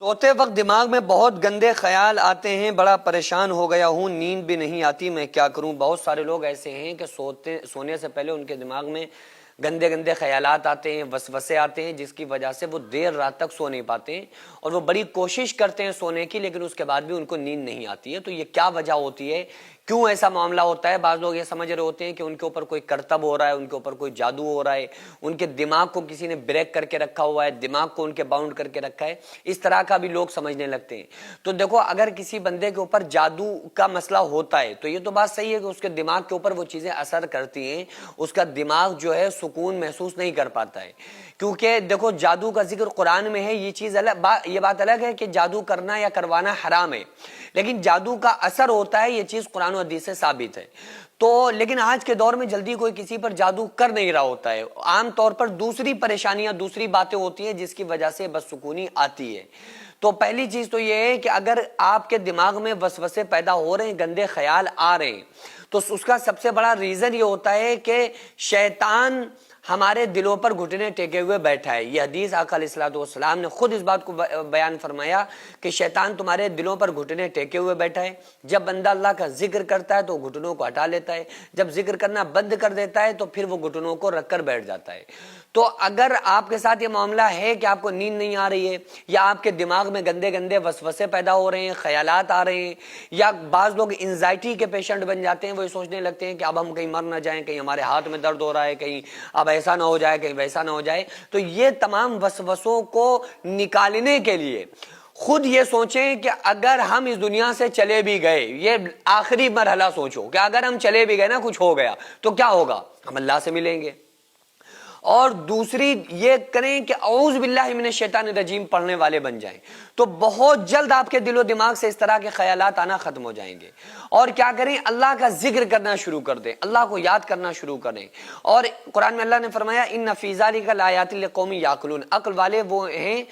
سوتے وقت دماغ میں بہت گندے خیال آتے ہیں، بڑا پریشان ہو گیا ہوں، نیند بھی نہیں آتی، میں کیا کروں؟ بہت سارے لوگ ایسے ہیں کہ سونے سے پہلے ان کے دماغ میں گندے گندے خیالات آتے ہیں، وسوسے آتے ہیں، جس کی وجہ سے وہ دیر رات تک سو نہیں پاتے ہیں، اور وہ بڑی کوشش کرتے ہیں سونے کی، لیکن اس کے بعد بھی ان کو نیند نہیں آتی ہے۔ تو یہ کیا وجہ ہوتی ہے؟ کیوں ایسا معاملہ ہوتا ہے؟ بعض لوگ یہ سمجھ رہے ہوتے ہیں کہ ان کے اوپر کوئی کرتب ہو رہا ہے، ان کے اوپر کوئی جادو ہو رہا ہے، ان کے دماغ کو کسی نے بریک کر کے رکھا ہوا ہے، دماغ کو ان کے باؤنڈ کر کے رکھا ہے، اس طرح کا بھی لوگ سمجھنے لگتے ہیں۔ تو دیکھو، اگر کسی بندے کے اوپر جادو کا مسئلہ ہوتا ہے تو یہ تو بات صحیح ہے کہ اس کے دماغ کے اوپر وہ چیزیں اثر کرتی ہیں، اس کا دماغ جو ہے سکون محسوس نہیں کر پاتا ہے، کیونکہ دیکھو جادو کا ذکر قرآن میں ہے، یہ چیز الگ، یہ بات الگ ہے کہ جادو کرنا یا کروانا حرام ہے، لیکن جادو کا اثر ہوتا ہے، یہ چیز قرآن و حدیث سے ثابت ہے۔ تو لیکن آج کے دور میں جلدی کوئی کسی پر جادو کر نہیں رہا ہوتا ہے، عام طور پر دوسری پریشانیاں، دوسری باتیں ہوتی ہیں جس کی وجہ سے بدسکونی آتی ہے۔ تو پہلی چیز تو یہ ہے کہ اگر آپ کے دماغ میں وسوسے پیدا ہو رہے ہیں، گندے خیال آ رہے ہیں، تو اس کا سب سے بڑا ریزن یہ ہوتا ہے کہ شیطان ہمارے دلوں پر گھٹنے ٹیکے ہوئے بیٹھا ہے۔ یہ حدیث آقا علیہ الصلوۃ والسلام نے خود اس بات کو بیان فرمایا کہ شیطان تمہارے دلوں پر گھٹنے ٹیکے ہوئے بیٹھا ہے۔ جب بندہ اللہ کا ذکر کرتا ہے تو گھٹنوں کو ہٹا لیتا ہے، جب ذکر کرنا بند کر دیتا ہے تو پھر وہ گھٹنوں کو رکھ کر بیٹھ جاتا ہے۔ تو اگر آپ کے ساتھ یہ معاملہ ہے کہ آپ کو نیند نہیں آ رہی ہے، یا آپ کے دماغ میں گندے گندے وسوسے پیدا ہو رہے ہیں، خیالات آ رہے ہیں، یا بعض لوگ انزائٹی کے پیشنٹ بن جاتے ہیں، وہ یہ سوچنے لگتے ہیں کہ اب ہم کہیں مر نہ جائیں، کہیں ہمارے ہاتھ میں درد ہو رہا ہے، کہیں اب ایسا نہ ہو جائے، کہیں ویسا نہ ہو جائے، تو یہ تمام وسوسوں کو نکالنے کے لیے خود یہ سوچیں کہ اگر ہم اس دنیا سے چلے بھی گئے، یہ آخری مرحلہ سوچو کہ اگر ہم چلے بھی گئے نا، کچھ ہو گیا تو کیا ہوگا؟ ہم اللہ سے ملیں گے۔ اور دوسری یہ کریں کہ اعوذ باللہ من الشیطان الرجیم پڑھنے والے بن جائیں، تو بہت جلد آپ کے دل و دماغ سے اس طرح کے خیالات آنا ختم ہو جائیں گے۔ اور کیا کریں؟ اللہ کا ذکر کرنا شروع کر دیں، اللہ کو یاد کرنا شروع کریں۔ اور قرآن میں اللہ نے فرمایا ان فی ذلک لآیات لقوم یعقلون، عقل والے وہ ہیں،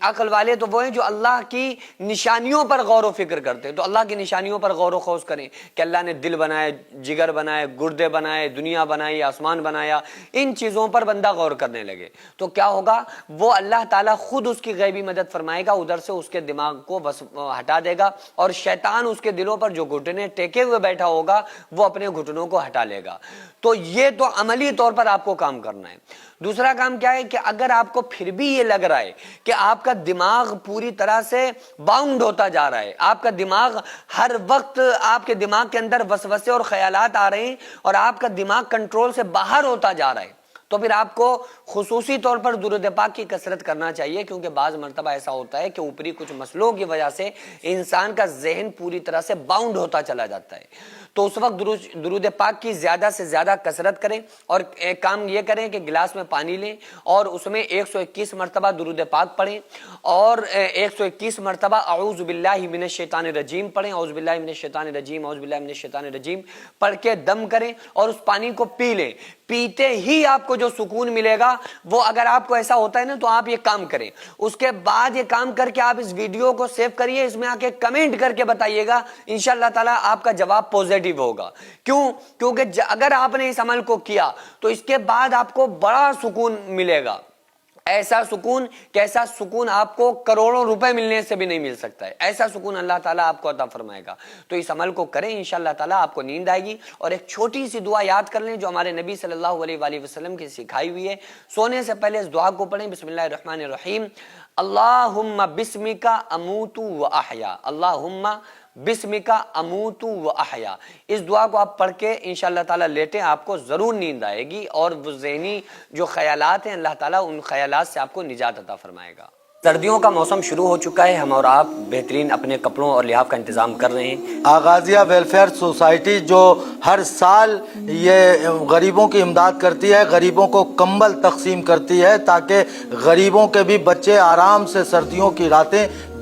عقل والے تو وہ ہیں جو اللہ کی نشانیوں پر غور و فکر کرتے ہیں۔ تو اللہ کی نشانیوں پر غور و خوض کریں کہ اللہ نے دل بنائے، جگر بنائے، گردے بنائے، دنیا بنائی، آسمان بنایا، ان چیزوں پر بندہ غور کرنے لگے تو کیا ہوگا؟ وہ اللہ تعالیٰ خود اس کی غیبی مدد فرمائے گا، ادھر سے اس کے دماغ کو بس ہٹا دے گا، اور شیطان اس کے دلوں پر جو گھٹنے ٹیکے ہوئے بیٹھا ہوگا وہ اپنے گھٹنوں کو ہٹا لے گا۔ تو یہ تو عملی طور پر آپ کو کام کرنا ہے۔ دوسرا کام کیا ہے کہ اگر آپ کو پھر بھی یہ لگ رہا ہے کہ آپ کا دماغ پوری طرح سے باؤنڈ ہوتا جا رہا ہے، آپ کا دماغ ہر وقت، آپ کے دماغ کے اندر وسوسے اور خیالات آ رہے ہیں اور آپ کا دماغ کنٹرول سے باہر ہوتا جا رہا ہے، تو پھر آپ کو خصوصی طور پر درود پاک کی کثرت کرنا چاہیے، کیونکہ بعض مرتبہ ایسا ہوتا ہے کہ اوپری کچھ مسئلوں کی وجہ سے انسان کا ذہن پوری طرح سے باؤنڈ ہوتا چلا جاتا ہے۔ تو اس وقت درود پاک کی زیادہ سے زیادہ کثرت کریں، اور ایک کام یہ کریں کہ گلاس میں پانی لیں اور اس میں 121 مرتبہ درود پاک پڑھیں، اور 121 مرتبہ اعوذ باللہ من الشیطان الرجیم پڑھیں، اعوذ باللہ من الشیطان الرجیم، اعوذ باللہ من الشیطان الرجیم پڑھ کے دم کریں اور اس پانی کو پی لیں۔ پیتے ہی آپ کو جو سکون ملے گا، وہ اگر آپ کو ایسا ہوتا ہے نا تو آپ یہ کام کریں، اس کے بعد یہ کام کر کے آپ اس ویڈیو کو سیو کریے، اس میں آ کے کمنٹ کر کے بتائیے گا، انشاءاللہ تعالیٰ آپ کا جواب پوزیٹیو ہوگا۔ کیونکہ اگر آپ نے اس عمل کو کیا تو اس کے بعد آپ کو بڑا سکون ملے گا، ایسا سکون کہ ایسا سکون آپ کو کروڑوں روپے ملنے سے بھی نہیں مل سکتا ہے، ایسا سکون اللہ تعالیٰ آپ کو عطا فرمائے گا۔ تو اس عمل کو کریں، انشاءاللہ تعالیٰ آپ کو نیند آئے گی۔ اور ایک چھوٹی سی دعا یاد کر لیں جو ہمارے نبی صلی اللہ علیہ وآلہ وسلم کی سکھائی ہوئی ہے، سونے سے پہلے اس دعا کو پڑھیں، بسم اللہ الرحمن الرحیم، اللہم بسمک اموت و احیا، اللہم بسمک اموت و احیا۔ اس دعا کو آپ پڑھ کے انشاءاللہ تعالیٰ لیٹیں، آپ کو ضرور نیند آئے گی، اور وہ ذہنی جو خیالات ہیں اللہ تعالیٰ ان خیالات سے آپ کو نجات عطا فرمائے گا۔ سردیوں کا موسم شروع ہو چکا ہے، ہم اور آپ بہترین اپنے کپڑوں اور لحاف کا انتظام کر رہے ہیں۔ آغازیہ ویلفیئر سوسائٹی جو ہر سال یہ غریبوں کی امداد کرتی ہے، غریبوں کو کمبل تقسیم کرتی ہے تاکہ غریبوں کے بھی بچے آرام سے سردیوں کی راتیں